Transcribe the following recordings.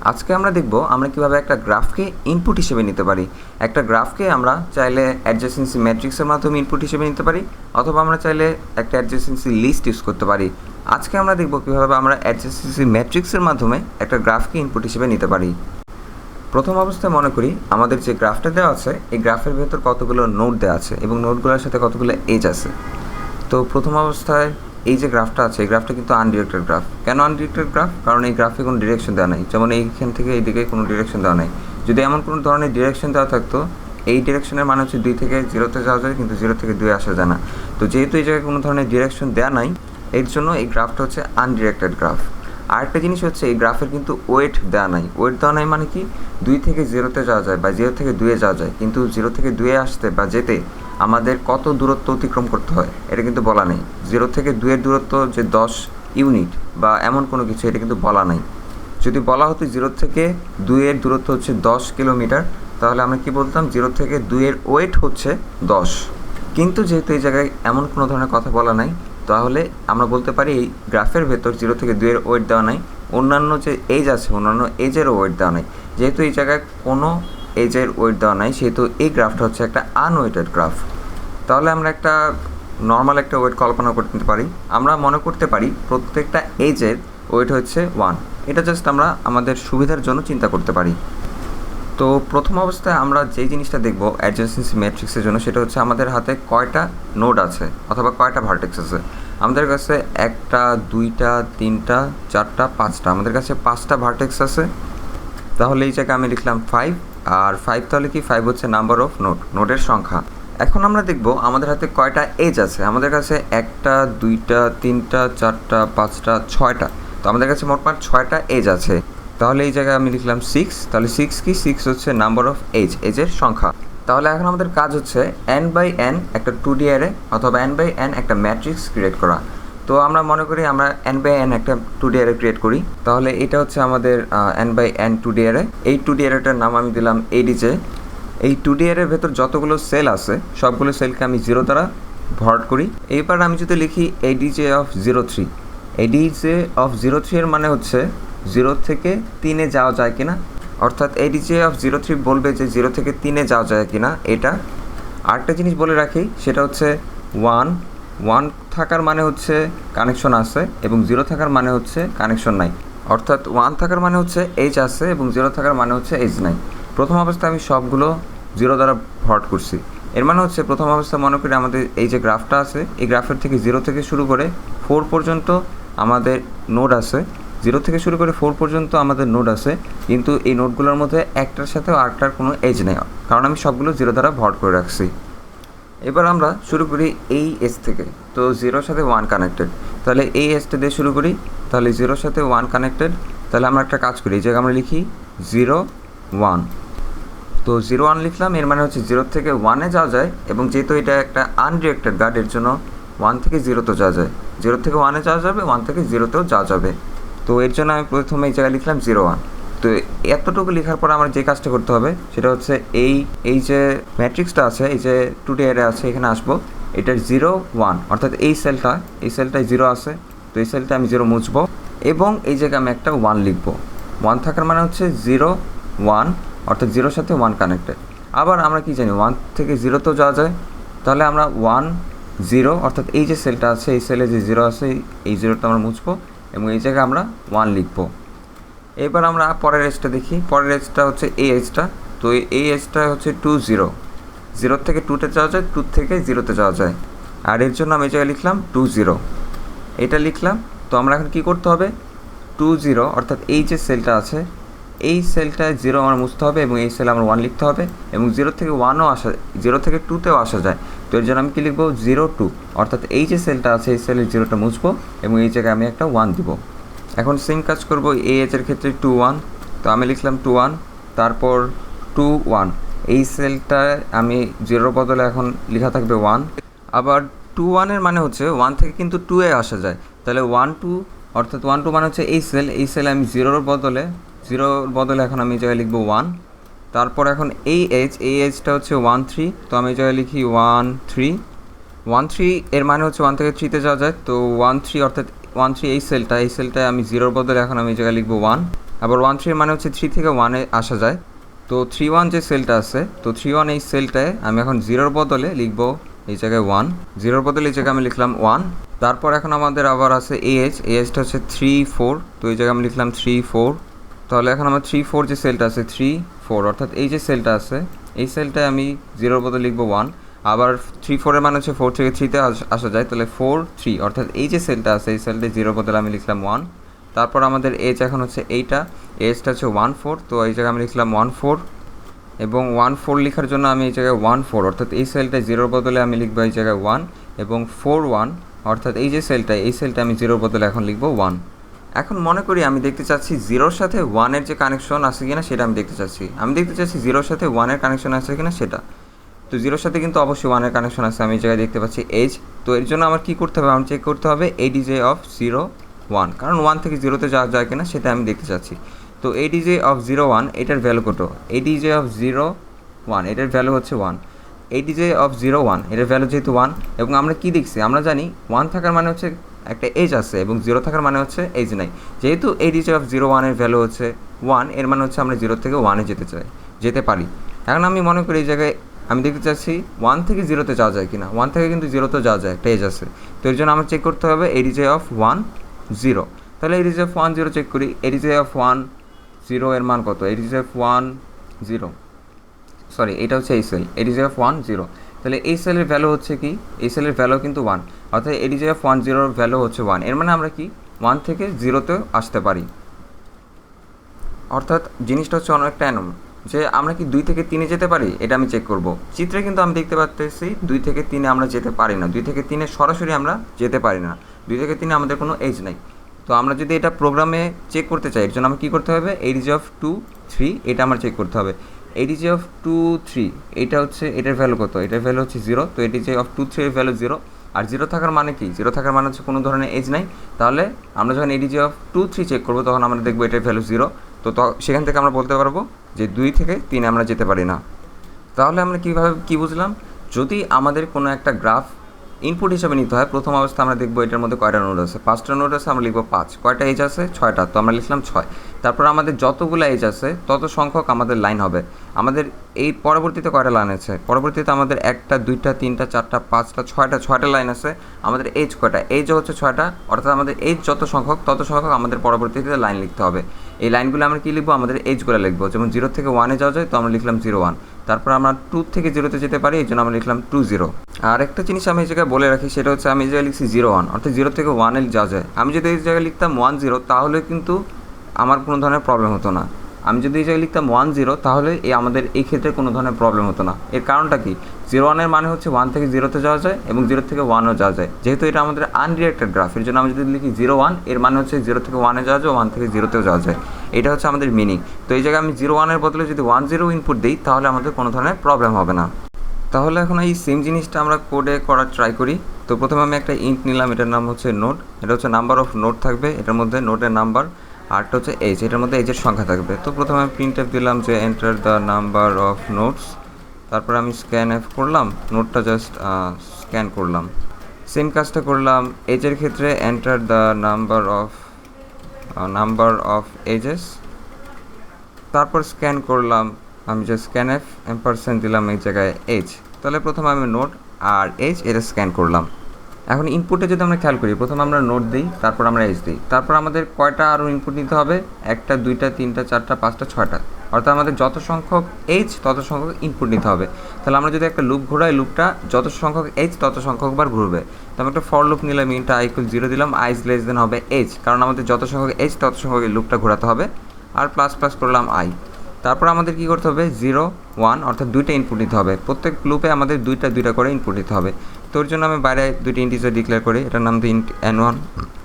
আজকে আমরা দেখব আমরা কিভাবে একটা গ্রাফকে ইনপুট হিসেবে নিতে পারি। একটা গ্রাফকে আমরা চাইলে অ্যাডজেসেন্সি ম্যাট্রিক্সের মাধ্যমে ইনপুট হিসেবে নিতে পারি, অথবা আমরা চাইলে একটা অ্যাডজেসেন্সি লিস্ট ইউজ করতে পারি। আজকে আমরা দেখব কিভাবে আমরা অ্যাডজেসেন্সি ম্যাট্রিক্সের মাধ্যমে একটা গ্রাফকে ইনপুট হিসেবে নিতে পারি। প্রথম অবস্থায় মনে করি আমাদের যে গ্রাফটা দেওয়া আছে, এই গ্রাফের ভেতর কতগুলো নোড দেওয়া আছে এবং নোডগুলোর সাথে কতগুলো এজ আছে। তো প্রথম অবস্থায় এই যে গ্রাফটা আছে, এই গ্রাফটা কিন্তু আনডিরেক্টেড গ্রাফ। কেন আনডিরেক্টেড গ্রাফ? কারণ এই গ্রাফে কোনো ডিরেকশন দেওয়া নাই। যেমন এইখান থেকে এই দিকে কোনো ডিরেকশন দেওয়া নাই। যদি এমন কোনো ধরনের ডিরেকশন দেওয়া থাকতো, এই ডিরেকশনের মানে হচ্ছে 2 থেকে 0-তে যাওয়া যায়, কিন্তু 0 থেকে 2 আসা যায় না। তো যেহেতু এই জায়গায় কোনো ধরনের ডিরেকশন দেওয়া নাই, এর জন্য এই গ্রাফটা হচ্ছে আনডিরেক্টেড গ্রাফ। আরেকটা জিনিস হচ্ছে এই গ্রাফের কিন্তু ওয়েট দেওয়া নাই। ওয়েট দেওয়া নাই মানে কি, 2 থেকে 0-তে যাওয়া যায় বা 0 থেকে 2-এ যাওয়া যায়, কিন্তু 0 থেকে 2-এ আসতে বা যেতে আমাদের কত দূরত্ব অতিক্রম করতে হয় এটা কিন্তু বলা নেই। 0 থেকে 2-এর দূরত্ব যে 10 ইউনিট বা এমন কোনো কিছু, এটা কিন্তু বলা নাই। যদি বলা হতো 0 থেকে 2-এর দূরত্ব হচ্ছে 10 কিলোমিটার, তাহলে আমরা কি বলতাম, 0 থেকে 2-এর ওয়েট হচ্ছে 10। কিন্তু যেহেতু এই জায়গায় এমন কোনো ধরনের কথা বলা নাই, তাহলে আমরা বলতে পারি এই গ্রাফের ভেতর 0 থেকে 2-এর ওয়েট দেওয়া নাই। অন্যান্য যে এজ আছে, অন্যান্য এজেরও ওয়েট দেওয়া নাই। যেহেতু এই জায়গায় কোনো এজের ওয়েট দেওয়া নাই, সেহেতু এই গ্রাফটা হচ্ছে একটা আনওয়েটেড গ্রাফ। তাহলে আমরা একটা নর্মাল একটা ওয়েট কল্পনা করতে পারি। আমরা মনে করতে পারি প্রত্যেকটা এজের ওয়েট হচ্ছে 1। এটা জাস্ট আমরা আমাদের সুবিধার জন্য চিন্তা করতে পারি। তো প্রথম অবস্থায় আমরা যেই জিনিসটা দেখব অ্যাডজেসেন্সি ম্যাট্রিক্সের জন্য, সেটা হচ্ছে আমাদের হাতে কয়টা নোড আছে অথবা কয়টা ভার্টেক্স আছে। আমাদের কাছে 1টা 2টা 3টা 4টা 5টা, আমাদের কাছে 5টা ভার্টেক্স আছে। তাহলে এই জায়গায় আমি লিখলাম 5, আর 5 তাহলে কি, 5 হচ্ছে নাম্বার অফ নোডের সংখ্যা। এখন আমরা দেখব আমাদের হাতে কয়টা এজ আছে। আমাদের কাছে 1টা 2টা 3টা 4টা 5টা 6টা, তো আমাদের কাছে মোটমাট 6টা এজ আছে। তাহলে এই জায়গায় আমি লিখলাম 6। তাহলে 6 কি, 6 হচ্ছে নাম্বার অফ এজের সংখ্যা। তাহলে এখন আমাদের কাজ হচ্ছে n/n একটা 2D অ্যারে অথবা n/n একটা ম্যাট্রিক্স ক্রিয়েট করা। তো আমরা মনে করি আমরা n/n একটা 2D অ্যারে ক্রিয়েট করি। তাহলে এটা হচ্ছে আমাদের n/n 2D অ্যারে। এই 2D অ্যারেটার নাম আমি দিলাম ADJ। এই 2D অ্যারের ভেতর যতগুলো সেল আছে, সবগুলো সেলকে আমি 0 দ্বারা ভর্ট করি। এইবার আমি যদি লিখি ADJ অফ 03, ADJ অফ 03 এর মানে হচ্ছে 0 থেকে 3-এ যাওয়া যায় কিনা, অর্থাৎ ADJ অফ 03 বলবে যে 0 থেকে 3-এ যাওয়া যায় কিনা এটা। আরেকটা জিনিস বলে রাখি, সেটা হচ্ছে 1 থাকার মানে হচ্ছে কানেকশন আছে এবং 0 থাকার মানে হচ্ছে কানেকশন নাই। অর্থাৎ 1 থাকার মানে হচ্ছে এজ আছে এবং 0 থাকার মানে হচ্ছে এজ নাই। প্রথম অবস্থায় আমি সবগুলো 0 দ্বারা ভর্ট করছি। এর মানে হচ্ছে প্রথম অবস্থায় মনে করি আমাদের এই যে গ্রাফটা আছে, এই গ্রাফের থেকে 0 থেকে শুরু করে 4 পর্যন্ত আমাদের নোড আছে। 0 থেকে শুরু করে 4 পর্যন্ত আমাদের নোড আছে, কিন্তু এই নোডগুলোর মধ্যে একটার সাথে আরেকটার কোনো এজ নেই, কারণ আমি সবগুলো 0 দ্বারা ভর্ট করে রাখছি। এবার আমরা শুরু করি এই এজ থেকে। তো 0-র সাথে 1 কানেক্টেড, তাহলে এই এজটা দিয়ে শুরু করি। তাহলে 0-র সাথে 1 কানেক্টেড। তাহলে আমরা একটা কাজ করি, এই জায়গায় আমরা লিখি 0 1। তো 0 1 লিখলাম, এর মানে হচ্ছে 0 থেকে 1-এ যাওয়া যায়, এবং যেহেতু এটা একটা আনডিরেক্টেড গার্ড, এর জন্য 1 থেকে 0-তেও যাওয়া যায়। 0 থেকে 1-এ যাওয়া যাবে, 1 থেকে 0-তেও যাওয়া যাবে। তো এর জন্য আমি প্রথমে এই জায়গায় লিখলাম 0 1। তো এতটুকু লেখার পর আমার যে কাজটা করতে হবে সেটা হচ্ছে এই যে ম্যাট্রিক্সটা আছে, এই যে 2D অ্যারে আছে, এখানে আসবো। এটার 0 1, অর্থাৎ এই সেলটায় 0 আছে, তো এই সেলটা আমি 0 মুছবো এবং এই জায়গায় আমি একটা 1 লিখবো। 1 থাকার মানে হচ্ছে 0 1, অর্থাৎ 0-র সাথে 1 কানেক্টেড। আবার আমরা কি জানি, 1 থেকে 0-তেও যাওয়া যায়। তাহলে আমরা 1 0, অর্থাৎ এই যে সেলটা আছে, এই সেলে যে 0 আছে, এই 0টা আমরা মুছবো এবং এই জায়গায় আমরা 1 লিখবো। এবার আমরা পরের এজটা দেখি। পরের এজটা হচ্ছে এই এজটা। তো এই এজটা হচ্ছে 2 0, 0 থেকে 2-তে যাওয়া যায়, 2 থেকে 0-তে যাওয়া যায়। আর এর জন্য আমি এই জায়গায় লিখলাম 2 0, এটা লিখলাম। তো আমরা এখন কী করতে হবে, 2 0, অর্থাৎ এই যে সেলটা আছে, এই সেলটায় 0 আমার মুছতে হবে এবং এই সেলে আমার 1 লিখতে হবে, এবং 0 থেকে 0 থেকে 2-তেও আসা যায়। তো এর জন্য আমি কী লিখবো, 0 2, অর্থাৎ এই যে সেলটা আছে, এই সেলের 0টা মুছবো এবং এই জায়গায় আমি একটা 1 দিব। এখন সেম কাজ করব এই এজের ক্ষেত্রে 2 1। তো আমি লিখলাম 2 1, তারপর 2 1, এই সেলটায় আমি 0-র বদলে এখন লেখা থাকবে 1। আবার 2 1-এর মানে হচ্ছে 1 থেকে কিন্তু 2-এ আসা যায়। তাহলে 1 2, অর্থাৎ 1 2 মানে হচ্ছে এই সেলে আমি 0-র বদলে এখন আমি এই জায়গায় লিখবো 1। তারপর এখন এই এজটা হচ্ছে 1 3, তো আমি এই জায়গায় লিখি 1 3। 1 3 এর মানে হচ্ছে 1 থেকে 3-তে যাওয়া যায়, তো 1 3, অর্থাৎ 1 3 এই সেলটায় আমি 0-র বদলে এখন আমি এই জায়গায় লিখবো 1। আবার 1 3 এর মানে হচ্ছে 3 থেকে 1-এ আসা যায়। তো 3 1 যে সেলটা আছে, তো 3 1 এই সেলটায় আমি এখন 0-র বদলে লিখব এই জায়গায় 1, 0-র বদলে এই জায়গায় আমি লিখলাম 1। তারপর এখন আমাদের আবার আছে এজটা হচ্ছে 3 4, তো এই জায়গায় আমি লিখলাম 3 4। তাহলে এখন আমার 3 4 যে সেলটা আছে 3 4, অর্থাৎ এই যে সেলটা আছে এই সেলটায় আমি 0-র বদলে লিখব 1। আবার 3 4 এর মানে হচ্ছে 4 থেকে 3-তে আসা যায়, তাহলে 4 3, অর্থাৎ এই যে সেলটা আছে এই সেলটায় 0-র বদলে আমি লিখলাম 1। তারপর আমাদের এজ এখন হচ্ছে এইটা, এজটা হচ্ছে 1 4, তো এই জায়গায় আমি লিখলাম 1 4। এবং 1 4 লেখার জন্য আমি এই জায়গায় 1 4, অর্থাৎ এই সেলটায় 0-র বদলে আমি লিখবো এই জায়গায় 1, এবং 4 1, অর্থাৎ এই যে সেলটা এই সেলটা আমি 0-র বদলে এখন লিখবো 1। এখন মনে করি আমি দেখতে চাচ্ছি 0-র সাথে 1-এর যে কানেকশন আছে কিনা সেটা আমি দেখতে চাচ্ছি। 0-র সাথে 1-এর কানেকশন আছে কিনা সেটা। তো 0-র সাথে কিন্তু অবশ্যই 1-এর কানেকশন আছে, আমি এই জায়গায় দেখতে পাচ্ছি এজ। তো এর জন্য আমার কী করতে হবে, আমার চেক করতে হবে এডিজে অফ 0 1, কারণ 1 থেকে 0-তে যাওয়া যায় কিনা সেটা আমি দেখতে চাচ্ছি। তো এডিজে অফ 0 1 এটার ভ্যালু কত, এডিজে অফ 0 1 এটার ভ্যালু হচ্ছে 1, এডিজে অফ 0 1 এটার ভ্যালু যেহেতু 1, এবং আমরা কি দেখছি, আমরা জানি 1 থাকার মানে হচ্ছে একটা এজ আছে এবং 0 থাকার মানে হচ্ছে এজ নাই। যেহেতু এডিজে অফ 0 1 এর ভ্যালু হচ্ছে 1, এর মানে হচ্ছে আমরা 0 থেকে 1-এ যেতে পারি। এখন আমি মনে করি এই জায়গায় আমি দেখতে চাচ্ছি 1 থেকে 0-তে যাওয়া যায় কিনা। 1 থেকে কিন্তু 0-তে যাওয়া যায়, একটা এজ আছে। তো এর জন্য আমার চেক করতে হবে এডিজে অফ 1 0। তাহলে এডিজে অফ 1 0 চেক করি, এডিজে অফ 1 0 এর মান কত, এডিজে অফ 1 0, সরি এটা হচ্ছে এই সেল, এডিজে অফ 1 0। তাহলে এই সেলের ভ্যালু হচ্ছে কি, এই সেলের ভ্যালু কিন্তু 1, অর্থাৎ এডিজে অফ 1 0-র ভ্যালু হচ্ছে 1। এর মানে আমরা কি 1 থেকে 0-তেও আসতে পারি। অর্থাৎ জিনিসটা হচ্ছে অনেকটা এমন যে আমরা কি 2 থেকে 3-এ যেতে পারি, এটা আমি চেক করব। চিত্রে কিন্তু আমি দেখতে পাচ্ছি 2 থেকে 3-এ আমরা যেতে পারি না, 2 থেকে 3-এ সরাসরি আমরা যেতে পারি না, 2 থেকে 3-এ আমাদের কোনো এজ নাই। তো আমরা যদি এটা প্রোগ্রামে চেক করতে চাই এর জন্য আমার কী করতে হবে, এডিজে অফ 2 3 এটা আমার চেক করতে হবে। এডিজে অফ 2 3 এটা হচ্ছে, এটার ভ্যালু কত, এটার ভ্যালু হচ্ছে 0, তো এডিজে অফ 2 3 এর ভ্যালু 0। আর 0 থাকার মানে কি, 0 থাকার মানে হচ্ছে কোনো ধরনের এজ নাই। তাহলে আমরা যখন এডিজে অফ 2 3 চেক করবো তখন আমরা দেখবো এটার ভ্যালু 0। তো সেখান থেকে আমরা বলতে পারবো যে 2 থেকে 3-এ আমরা যেতে পারি না। তাহলে আমরা কী বুঝলাম, যদি আমাদের কোনো একটা গ্রাফ ইনপুট হিসাবে নিতে হয়, প্রথম অবস্থা আমরা দেখবো এটার মধ্যে কয়টা নোড আছে, 5টা নোড আছে, আমরা লিখবো 5, কয়টা এজ আছে 6টা, তো আমরা লিখলাম 6। তারপর আমাদের যতগুলো এজ আছে তত সংখ্যক আমাদের লাইন হবে। আমাদের এই পরবর্তীতে কয়টা লাইন আছে, পরবর্তীতে আমাদের 1টা 2টা 3টা 4টা 5টা 6টা লাইন আছে। আমাদের এজ কয়টা, এজ হচ্ছে 6টা, অর্থাৎ আমাদের এজ যত সংখ্যক তত সংখ্যক আমাদের পরবর্তীতে লাইন লিখতে হবে। এই লাইনগুলো আমরা কী লিখবো, আমাদের এজগুলো লিখবো। যেমন 0 থেকে 1-এ যাওয়া যায়, তো আমরা লিখলাম 0 1। তারপর আমরা 2 থেকে 0-তে যেতে পারি, এই জন্য আমরা লিখলাম 2 0। আর একটা জিনিস আমি এই জায়গায় বলে রাখি, সেটা হচ্ছে আমি এই জায়গায় লিখছি 0 1, অর্থাৎ 0 থেকে 1-এ যাওয়া যায়। আমি যদি এই জায়গায় লিখতাম 1 0 তাহলে কিন্তু আমার কোনো ধরনের প্রবলেম হতো না। আমি যদি এই জায়গায় লিখতাম 1 0 তাহলে আমাদের এই ক্ষেত্রে কোনো ধরনের প্রবলেম হতো না। এর কারণটা কি, 0 1-এর মানে হচ্ছে 1 থেকে 0-তে যাওয়া যায় এবং 0 থেকে 1-ও যাওয়া যায়। যেহেতু এটা আমাদের আনডিরেক্টেড গ্রাফ, এর জন্য আমি যদি লিখি 0 1, এর মানে হচ্ছে 0 থেকে 1-এ যাওয়া যায়, 1 থেকে 0-তেও যাওয়া যায়। এটা হচ্ছে আমাদের মিনিং। তো এই জায়গায় আমি 0 1-এর বদলে যদি 1 0 ইনপুট দিই তাহলে আমাদের কোনো ধরনের প্রবলেম হবে না। তাহলে এখন এই সেম জিনিসটা আমরা কোডে করার ট্রাই করি। তো প্রথমে আমি একটা ইন্ট নিলাম, এটার নাম হচ্ছে নোড, এটা হচ্ছে নাম্বার অফ নোড থাকবে এটার মধ্যে, নোডের নাম্বার, আরটা হচ্ছে এজ, এটার মধ্যে এজের সংখ্যা থাকবে। তো প্রথমে আমি প্রিন্টএফ দিলাম যে enter the number of nodes, তারপর আমি স্ক্যান এফ করলাম, নোডটা জাস্ট স্ক্যান করলাম। সেম কাজটা করলাম এজের ক্ষেত্রে, enter the number of edges, তারপর স্ক্যান করলাম, আমি যে স্ক্যান এফ এম্পারসেন্ট দিলাম এই জায়গায় এজ। তাহলে প্রথমে আমি নোড আর এজ এটা স্ক্যান করলাম। এখন ইনপুটে যদি আমরা খেয়াল করি, প্রথমে আমরা নোড দিই, তারপর আমরা এজ দিই, তারপর আমাদের কয়টা আরও ইনপুট নিতে হবে, 1টা 2টা 3টা 4টা 5টা 6টা, অর্থাৎ আমাদের যত সংখ্যক এজ তত সংখ্যক ইনপুট নিতে হবে। তাহলে আমরা যদি একটা লুপ ঘোরাই, লুপটা যত সংখ্যক এজ তত সংখ্যকবার ঘুরবে। তো আমি একটা ফর লুপ নিলাম, ইনটা i = 0 দিলাম, i লেস দেন হবে এজ, কারণ আমাদের যত সংখ্যক এজ তত সংখ্যক লুপটা ঘোরাতে হবে, আর প্লাস প্লাস করলাম i। তারপর আমাদের কী করতে হবে, 0 1, অর্থাৎ 2টা ইনপুট নিতে হবে। প্রত্যেক লুপে আমাদের 2টা করে ইনপুট নিতে হবে। তো ওর জন্য আমি বাইরে 2টি ইন্টিজার ডিক্লেয়ার করি, এটার নাম দিই int n1,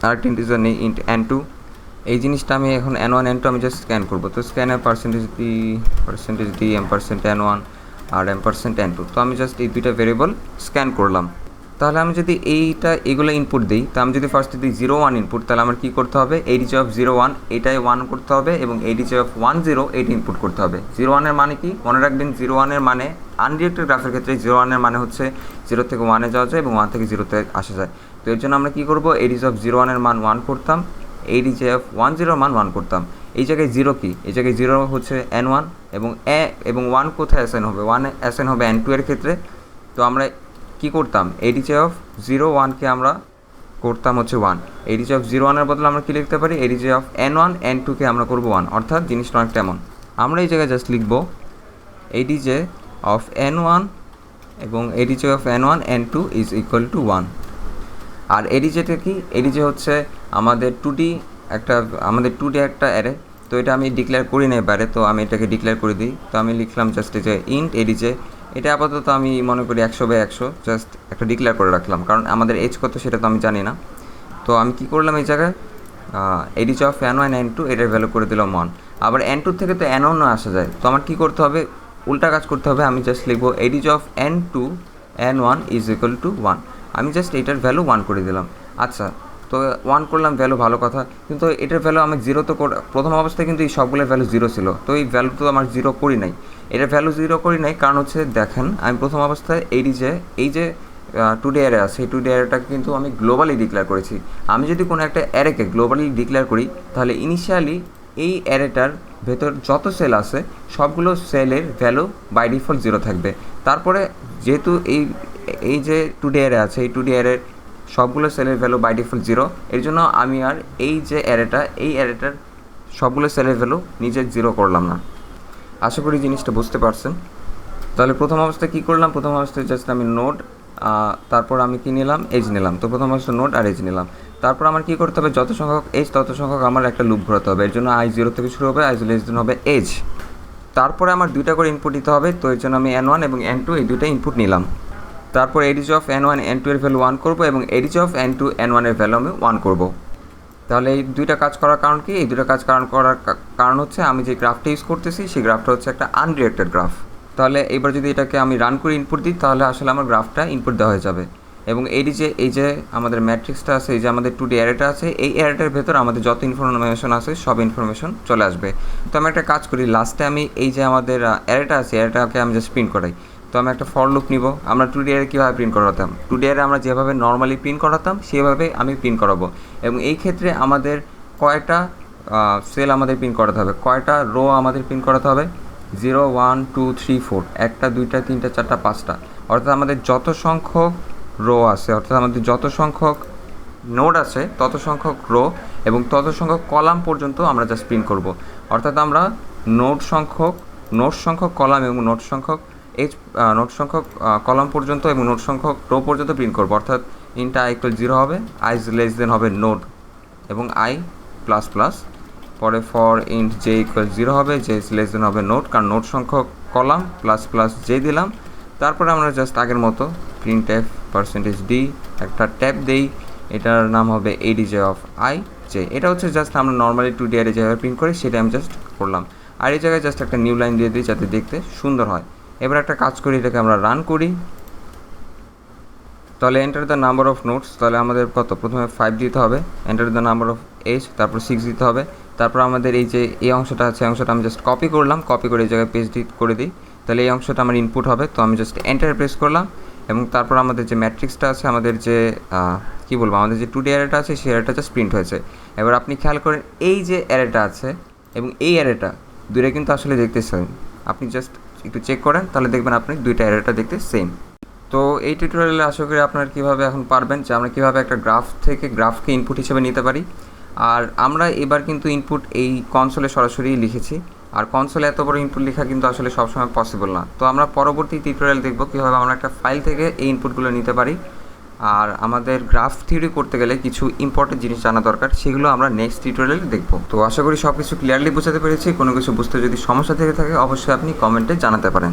আর একটা ইন্টিজার নেই int n2। এই জিনিসটা আমি এখন n1 n2 আমি জাস্ট স্ক্যান করবো। তো স্ক্যানে পার্সেন্টেজ d n1 আর n2। তো আমি জাস্ট এই 2টা ভেরিয়েবল স্ক্যান করলাম। তাহলে আমি যদি এগুলো ইনপুট দিই, তো আমি যদি ফার্স্টে দিই 0 1 ইনপুট, তাহলে আমার কী করতে হবে, এডিজে অফ 0 1 এটাই 1 করতে হবে, এবং এডিজে অফ 1 0 এইটা ইনপুট করতে হবে। 0 1-এর মানে কি মনে রাখবেন, 0 1-এর মানে আনডিরেক্টেড গ্রাফের ক্ষেত্রে 0 1-এর মানে হচ্ছে 0 থেকে 1-এ যাওয়া যায় এবং 1 থেকে 0-তে আসা যায়। তো এর জন্য আমরা কী করবো, এডিজ অফ 0 1-এর মান 1 করতাম, এডিজে অফ 10 মান 1 করতাম। এই জায়গায় 0 কি, এই জায়গায় 0 হচ্ছে n1 এবং 1 কোথায় অ্যাসাইন হবে, 1 অ্যাসাইন হবে n2 এর ক্ষেত্রে। তো আমরা কি করতাম, এডিজে অফ 0 1কে আমরা করতাম হচ্ছে 1, এডিজে অফ 0 1 এর বদলে আমরা কি লিখতে পারি, এডিজে অফ n1 n2কে আমরা করবো 1, অর্থাৎ জিনিসটা অনেকটা এমন। আমরা এই জায়গায় জাস্ট লিখব এডিজে অফ n1 এবং ADJ of n1 n2 is equal to 1। আর এডিজেটা কি, এডিজে হচ্ছে আমাদের 2D একটা অ্যারে। তো এটা আমি ডিক্লেয়ার করি না এবারে, তো আমি এটাকে ডিক্লেয়ার করে দিই। তো আমি লিখলাম জাস্ট এই যে ইন্ট এডিজে, এটা আপাতত আমি মনে করি 100/100 জাস্ট একটা ডিক্লেয়ার করে রাখলাম, কারণ আমাদের এজ কত সেটা তো আমি জানি না। তো আমি কি করলাম, এই জায়গায় এডিজে অফ n1 n2 এটার ভ্যালু করে দিলাম 1। আবার n2 থেকে তো n1 আসা যায়, তো আমার কী করতে হবে, উল্টা কাজ করতে হবে। আমি জাস্ট লিখবো ADJ of n2 n1 is equal to 1। আমি জাস্ট এটার ভ্যালু 1 করে দিলাম। আচ্ছা, তো 1 করলাম, ভ্যালু ভালো কথা, কিন্তু এটার ভ্যালু আমি 0 তো প্রথম অবস্থায় কিন্তু এই সবগুলোর ভ্যালু 0 ছিল, তো এই ভ্যালু তো আমার 0 করি নাই, এটার ভ্যালু 0 করি নাই, কারণ হচ্ছে দেখেন আমি প্রথম অবস্থায় এই যে 2D অ্যারে আছে, এই 2D অ্যারেটাকে কিন্তু আমি গ্লোবালি ডিক্লেয়ার করেছি। আমি যদি কোনো একটা অ্যারেকে গ্লোবালি ডিক্লেয়ার করি, তাহলে ইনিশিয়ালি এই অ্যারেটার ভেতর যত সেল আছে সবগুলো সেলের ভ্যালু বাই ডিফল্ট 0 থাকবে। তারপরে যেহেতু এই যে 2D অ্যারে আছে, এই 2D অ্যারের সবগুলো সেলের ভ্যালু বাই ডিফল্ট 0, এর জন্য আমি আর এই অ্যারেটার সবগুলো সেলের ভ্যালু নিজে 0 করলাম না। আশা করি জিনিসটা বুঝতে পারছেন। তাহলে প্রথম অবস্থায় কী করলাম, প্রথম অবস্থায় জাস্ট আমি নোড, তারপর আমি কী নিলাম, এজ নিলাম। তো প্রথম অবস্থায় নোড আর এজ নিলাম। তারপর আমার কী করতে হবে, যত সংখ্যক এজ তত সংখ্যক আমার একটা লুপ ঘোরাতে হবে। এর জন্য i0 থেকে শুরু হবে, i0 হবে এজ। তারপরে আমার 2টা করে ইনপুট দিতে হবে, তো এর জন্য আমি n1 এবং n2 এই 2টা ইনপুট নিলাম। তারপর এডিজে অফ n1 n2 এর ভ্যালু 1 করবো এবং এডিজে অফ n2 n1 এর ভ্যালু আমি 1 করবো। তাহলে এই 2টা কাজ করার কারণ কি, এই 2টা কাজ করার কারণ হচ্ছে আমি যে গ্রাফটা ইউজ করতেছি সেই গ্রাফটা হচ্ছে একটা আনডিরেক্টেড গ্রাফ। তাহলে এইবার যদি এটাকে আমি রান করে ইনপুট দিই, তাহলে আসলে আমার গ্রাফটা ইনপুট দেওয়া হয়ে যাবে। এবং এই যে আমাদের ম্যাট্রিক্সটা আছে, এই যে আমাদের 2D অ্যারেটা আছে, এই অ্যারেটার ভেতর আমাদের যত ইনফরমেশন আছে সব ইনফরমেশন চলে আসবে। তো আমি একটা কাজ করি, লাস্টে আমি এই যে আমাদের অ্যারেটা আছে, অ্যারেটাকে আমি জাস্ট প্রিন্ট করাই। তো আমি একটা ফর লুপ নিব। আমরা 2D অ্যারে কীভাবে প্রিন্ট করাতাম, 2D অ্যারে আমরা যেভাবে নর্মালি প্রিন্ট করাতাম সেভাবে আমি প্রিন্ট করাবো। এবং এই ক্ষেত্রে আমাদের কয়টা সেল আমাদের প্রিন্ট করাতে হবে, কয়টা রো আমাদের প্রিন্ট করাতে হবে, 0 1 2 3 4, 1টা 2টা 3টা 4টা 5টা, অর্থাৎ আমাদের যত সংখ্যক রো আছে, অর্থাৎ আমাদের যত সংখ্যক নোড আছে তত সংখ্যক রো এবং তত সংখ্যক কলাম পর্যন্ত আমরা জাস্ট প্রিন্ট করব। অর্থাৎ আমরা নোড সংখ্যক কলাম এবং নোড সংখ্যক কলাম পর্যন্ত এবং নোড সংখ্যক রো পর্যন্ত প্রিন্ট করব। অর্থাৎ ইনটা i = 0 হবে, i <= হবে নোড এবং i++, পরে ফর ইন্ট j = 0 হবে, j <= হবে নোড, কারণ নোড সংখ্যক কলাম ++ j দিলাম। তারপরে আমরা জাস্ট আগের মতো printf %d একটা ট্যাব দেই, এটার নাম হবে এডিজে অফ i j। এটা হচ্ছে জাস্ট আমরা নর্মালি 2D অ্যারে যেভাবে প্রিন্ট করি সেটা আমি জাস্ট করলাম। আর এই জায়গায় জাস্ট একটা নিউ লাইন দিয়ে দিই যাতে দেখতে সুন্দর হয়। এবার একটা কাজ করি, এটাকে আমরা রান করি। তাহলে enter the number of nodes, তাহলে আমাদের কত, প্রথমে 5 দিতে হবে, enter the number of edge, তারপর 6 দিতে হবে। তারপর আমাদের এই যে এই অংশটা আছে, অংশটা আমি জাস্ট কপি করলাম, কপি করে এই জায়গায় পেস্ট করে দিই। তাহলে এই অংশটা আমার ইনপুট হবে, তো আমি জাস্ট এন্টার প্রেস করলাম। এবং তারপর আমাদের যে ম্যাট্রিক্সটা আছে, আমাদের যে কী বলবো, আমাদের যে 2D অ্যারেটা আছে সেই অ্যারেটা জাস্ট প্রিন্ট হয়েছে। এবার আপনি খেয়াল করেন এই যে অ্যারেটা আছে এবং এই অ্যারেটা দুইটা কিন্তু আসলে দেখতে সেম। আপনি জাস্ট একটু চেক করেন, তাহলে দেখবেন আপনি 2টা অ্যারেটা দেখতে সেম। তো এই টিউটোরিয়ালে আশা করি আপনারা কীভাবে এখন পারবেন যে আমরা কীভাবে একটা গ্রাফকে ইনপুট হিসেবে নিতে পারি। আর আমরা এবার কিন্তু ইনপুট এই কনসোলে সরাসরি লিখেছি, আর কনসোলে এত বড় ইনপুট লেখা কিন্তু আসলে সবসময় পসিবল না। তো আমরা পরবর্তী টিউটোরিয়াল দেখব কীভাবে আমরা একটা ফাইল থেকে এই ইনপুটগুলো নিতে পারি। আর আমাদের গ্রাফ থিওরি করতে গেলে কিছু ইম্পর্টেন্ট জিনিস জানা দরকার, সেগুলো আমরা নেক্সট টিউটোরিয়ালে দেখব। তো আশা করি সব কিছু ক্লিয়ারলি বোঝাতে পেরেছি। কোনো কিছু বুঝতে যদি সমস্যা থেকে থাকে অবশ্যই আপনি কমেন্টে জানাতে পারেন।